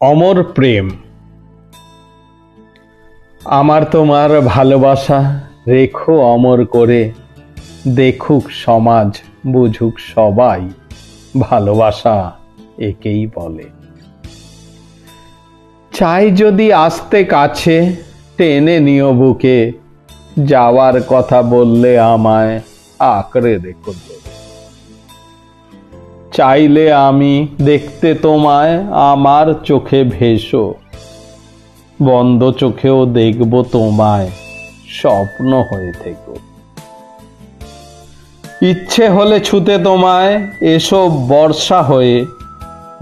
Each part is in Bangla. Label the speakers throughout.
Speaker 1: অমর প্রেম। আমার তোমার ভালোবাসা রেখো অমর করে, দেখুক সমাজ বুঝুক সবাই, ভালোবাসা একেই বলে। চাই যদি আসতে কাছে, টেনে নিও বুকে, যাওয়ার কথা বললে আমায় আঁকড়ে রেখো ধরে। চাইলে আমি দেখতে তোমায় আমার চোখে ভেসো, বন্ধ চোখেও দেখব তোমায় স্বপ্ন হয়ে থেকো। ইচ্ছে হলে ছুতে তোমায় এসো বর্ষা হয়ে,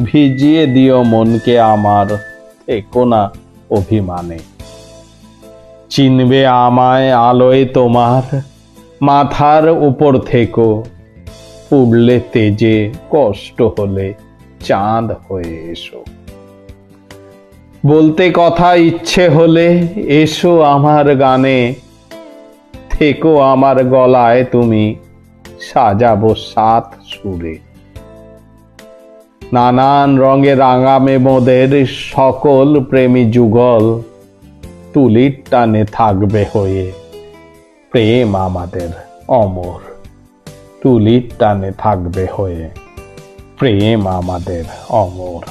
Speaker 1: ভিজিয়ে দিও মনকে আমার, থেকো না অভিমানে। চিনবে আমায় আলোয় তোমার মাথার উপর থেকো, পুড়লে তেজে কষ্ট হলে চাঁদ হয়ে এসো। বলতে কথা ইচ্ছে হলে এসো আমার গানে, থেকো আমার গলায় তুমি, সাজাবো সাত সুরে। নানান রঙে রাঙামে মোদের সকল প্রেমী যুগল, তুলির টানে থাকবে হয়ে প্রেম আমাদের অমর। তুলির টানে থাকবে হয়ে প্রেম আমাদের অমর।